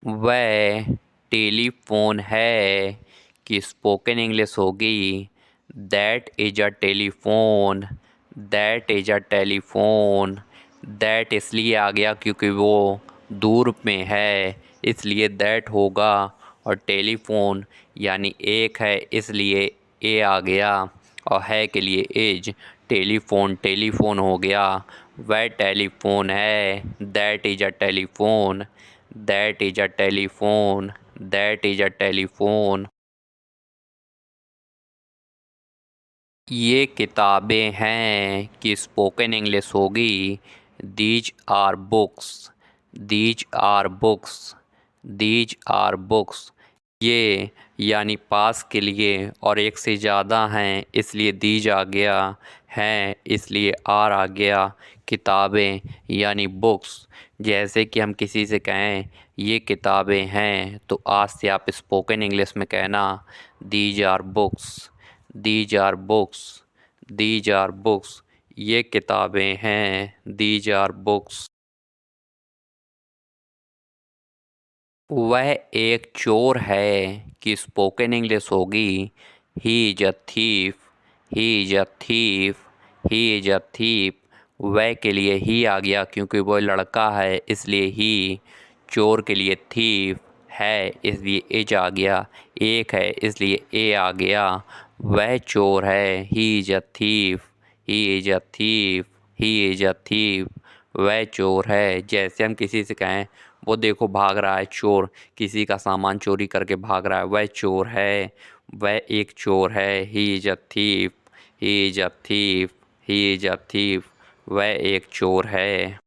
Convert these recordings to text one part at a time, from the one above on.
वह टेलीफोन है कि स्पोकन इंग्लिश होगी that is a telephone. That is a telephone. That इसलिए आ गया क्योंकि वो दूर में है, इसलिए दैट होगा। और टेलीफोन यानी एक है, इसलिए ए आ गया। और है के लिए इज। टेलीफोन टेलीफोन हो गया। वह टेलीफोन है that is a telephone. That is a telephone. That is a telephone. ये किताबें हैं कि स्पोकन इंग्लिश होगी these are books. These are books. These are books. ये यानी पास के लिए और एक से ज़्यादा हैं, इसलिए दीज आ गया। हैं इसलिए आर आ गया। किताबें यानी बुक्स। जैसे कि हम किसी से कहें ये किताबें हैं, तो आज से आप स्पोकन इंग्लिश में कहना these are books. These are books. These are books. ये किताबें हैं। These are books. वह एक चोर है कि स्पोकन इंग्लिश होगी he is a thief. He is a thief. He is a thief. वह के लिए ही आ गया क्योंकि वो लड़का है, इसलिए ही। चोर के लिए थीफ है, इसलिए इज आ गया। एक है, इसलिए ए आ गया। वह चोर है ही is a thief. He is a thief. He is a thief. वह चोर है। जैसे हम किसी से कहें वो देखो भाग रहा है, चोर किसी का सामान चोरी करके भाग रहा है, वह चोर है। वह एक चोर है। ही is a thief. He is a thief. He is a thief. वह एक चोर है।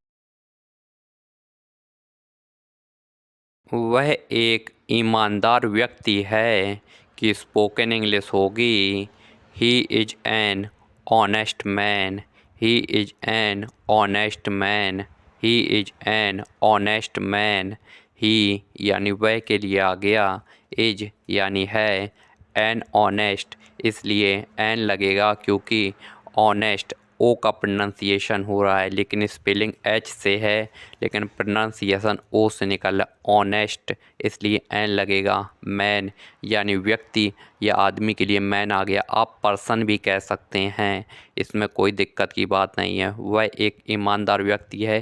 वह एक ईमानदार व्यक्ति है कि स्पोकन इंग्लिश होगी he is an honest man. He is an honest man. He is an honest man. He यानी वह के लिए आ गया। इज यानी है। एन ऑनेस्ट इसलिए एन लगेगा क्योंकि ऑनेस्ट ओ का प्रोनाउंसिएशन हो रहा है, लेकिन स्पेलिंग एच से है, लेकिन प्रोनाउंसिएशन ओ से निकल ऑनेस्ट, इसलिए एन लगेगा। मैन यानी व्यक्ति या आदमी के लिए मैन आ गया। आप पर्सन भी कह सकते हैं, इसमें कोई दिक्कत की बात नहीं है। वह एक ईमानदार व्यक्ति है।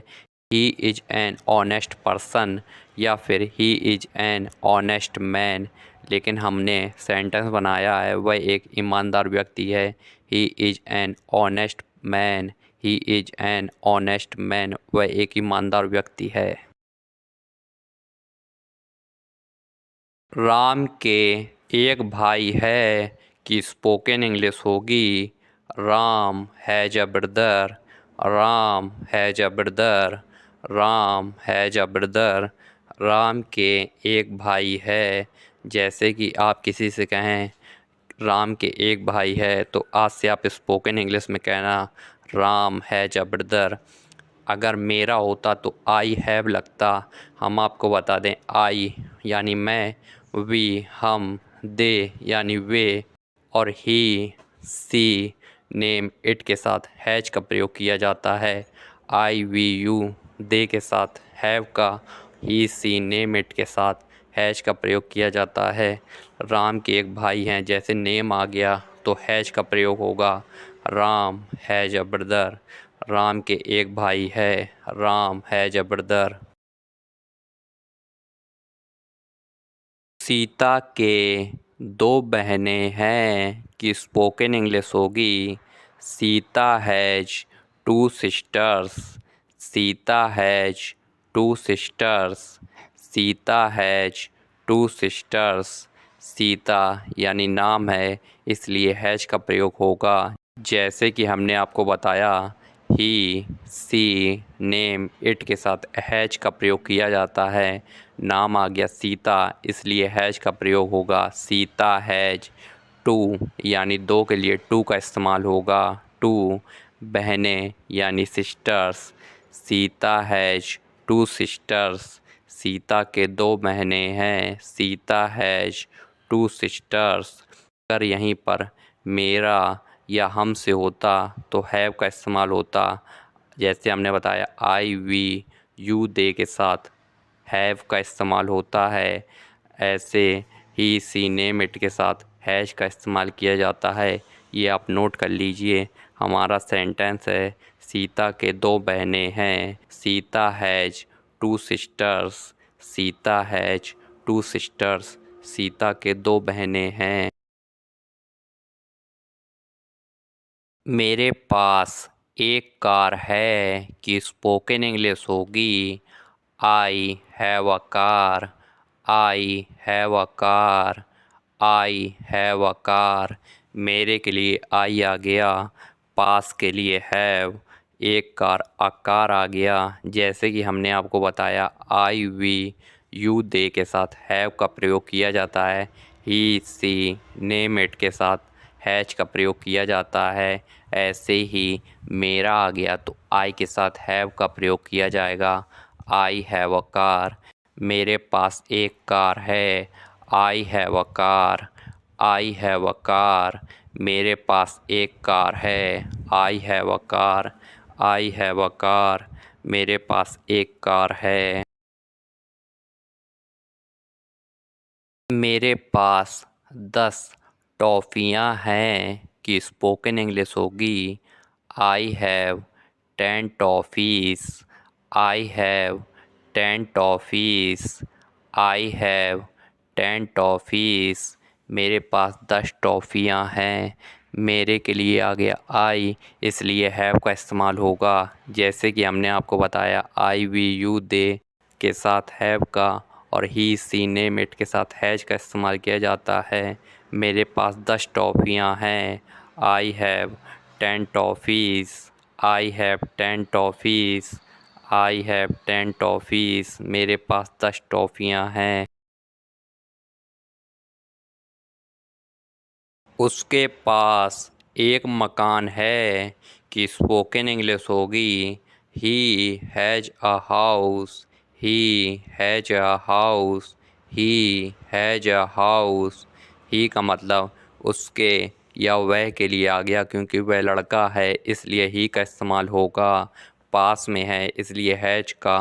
ही इज एन ऑनेस्ट पर्सन या फिर ही इज एन ऑनेस्ट मैन, लेकिन हमने सेंटेंस बनाया है वह एक ईमानदार व्यक्ति है। ही is an honest man. He is an honest man. वह एक ईमानदार व्यक्ति है। राम के एक भाई है कि स्पोकन इंग्लिश होगी Ram has a brother. Ram has a brother. Ram has a brother. Ram के एक भाई है। जैसे कि आप किसी से कहें राम के एक भाई है, तो आज से आप स्पोकन इंग्लिश में कहना राम हैज अ ब्रदर। अगर मेरा होता तो आई हैव लगता। हम आपको बता दें आई यानी मैं, वी हम, दे यानी वे, और ही सी नेम इट के साथ हैज का प्रयोग किया जाता है। आई वी यू दे के साथ हैव का, ही सी नेम इट के साथ हैज का प्रयोग किया जाता है। राम के एक भाई हैं, जैसे नेम आ गया तो हैज का प्रयोग होगा Ram has a brother. Ram के एक भाई है। Ram has a brother. Sita के दो बहनें हैं कि स्पोकन इंग्लिश होगी Sita has two sisters. Sita has two sisters. Sita has two sisters. Sita यानी नाम है, इसलिए हैज का प्रयोग होगा। जैसे कि हमने आपको बताया ही सी नेम इट के साथ हैज का प्रयोग किया जाता है। नाम आ गया सीता, इसलिए हैज का प्रयोग होगा सीता हैज टू यानी दो के लिए टू का इस्तेमाल होगा। टू बहनें यानी sisters. Sita has two sisters. Sita के दो बहनें हैं। Sita has two sisters. अगर यहीं पर मेरा या हम से होता तो हैव का इस्तेमाल होता। जैसे हमने बताया आई वी यू दे के साथ हैव का इस्तेमाल होता है। ऐसे ही सी नेम इट के साथ हैज का इस्तेमाल किया जाता है। ये आप नोट कर लीजिए। हमारा सेंटेंस है, सीता के 2 बहनें हैं। Sita has 2 sisters. Sita has 2 sisters. Sita के 2 बहनें हैं। मेरे पास एक कार है कि स्पोकन इंग्लिश होगी I have a car. I have a car. I have a car. मेरे के लिए आई आ गया, पास के लिए हैव, एक कार अ कार आ गया। जैसे कि हमने आपको बताया आई वी यू दे के साथ हैव का प्रयोग किया जाता है। ही सी नेम इट के साथ हैज का प्रयोग किया जाता है। ऐसे ही मेरा आ गया तो आई के साथ हैव का प्रयोग किया जाएगा। I have a car. मेरे पास एक कार है। I have a car. I have a car. मेरे पास एक कार है। I have a car. I have a car. मेरे पास एक कार है। मेरे पास 10 टॉफ़ियाँ हैं कि स्पोकन इंग्लिश होगी I have 10 toffees. I have 10 toffees. I have 10 toffees. मेरे पास 10 टॉफ़ियाँ हैं। मेरे के लिए आ गया आई, इसलिए हैव का इस्तेमाल होगा। जैसे कि हमने आपको बताया आई वी यू दे के साथ हैव का और ही सी नेम इट के साथ हैज का इस्तेमाल किया जाता है। मेरे पास 10 टॉफ़ियाँ हैं। I have 10 toffees. I have 10 toffees. I have 10 toffees. मेरे पास 10 टॉफ़ियाँ हैं। उसके पास एक मकान है कि स्पोकन इंग्लिश होगी he has a house. He has a house. He has a house. He का मतलब उसके या वह के लिए आ गया, क्योंकि वह लड़का है इसलिए ही का इस्तेमाल होगा। पास में है इसलिए हैज़ का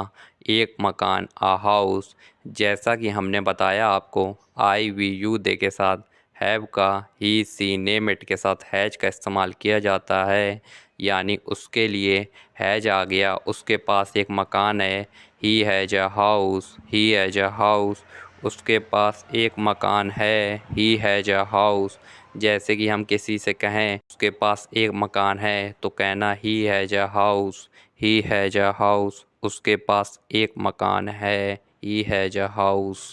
एक मकान अ हाउस। जैसा कि हमने बताया आपको आई वी यू दे के साथ हैव का ही सी नेम इट के साथ हैज का इस्तेमाल किया जाता है। यानी उसके लिए हैज आ गया, उसके पास एक मकान है। He has a house. He has a house. उसके पास एक मकान है। He has a house. जैसे कि हम किसी से कहें उसके पास एक मकान है तो कहना he has a house. He has a house. उसके पास एक मकान है। He has a house.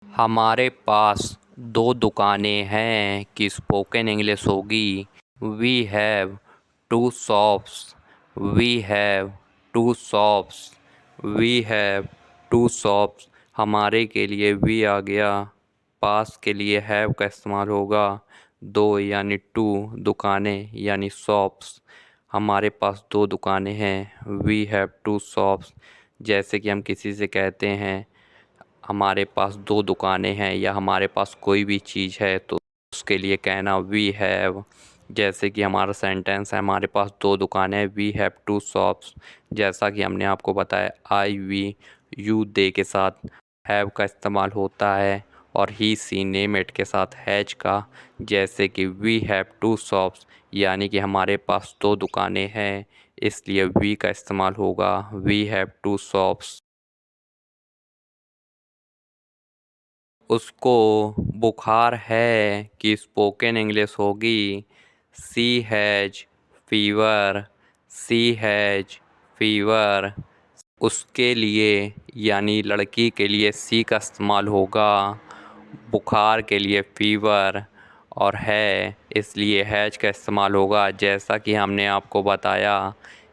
हमारे पास 2 दुकानें हैं कि स्पोकन इंग्लिश होगी we have 2 shops. We have 2 shops. We have 2 shops. हमारे के लिए वी आ गया, पास के लिए हैव का इस्तेमाल होगा। 2 यानी 2 दुकानें यानी शॉप्स। हमारे पास 2 दुकानें हैं। We have 2 shops. जैसे कि हम किसी से कहते हैं हमारे पास 2 दुकानें हैं या हमारे पास कोई भी चीज़ है तो उसके लिए कहना वी हैव। जैसे कि हमारा सेंटेंस है हमारे पास 2 दुकानें, वी हैव 2 शॉप्स। जैसा कि हमने आपको बताया आई वी यू दे के साथ हैव का इस्तेमाल होता है और ही सी नेम इट के साथ हैज का। जैसे कि वी हैव 2 शॉप्स यानी कि हमारे पास 2 दुकानें हैं, इसलिए वी का इस्तेमाल होगा वी हैव 2 शॉप्स। उसको बुखार है कि स्पोकन इंग्लिश होगी she has fever. She has fever. उसके लिए यानी लड़की के लिए सी का इस्तेमाल होगा, बुखार के लिए फीवर, और है इसलिए हैज का इस्तेमाल होगा। जैसा कि हमने आपको बताया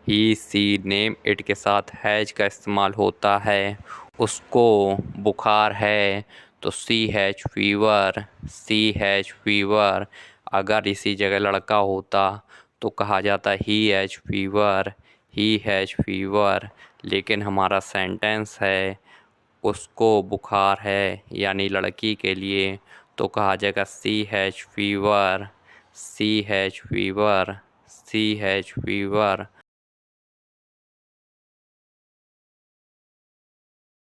ही सी नेम इट के साथ हैज का इस्तेमाल होता है। उसको बुखार है तो she has fever. She has fever. अगर इसी जगह लड़का होता तो कहा जाता he has fever. He has fever. लेकिन हमारा सेंटेंस है उसको बुखार है यानी लड़की के लिए तो कहा जाएगा she has fever. She has fever. She has fever.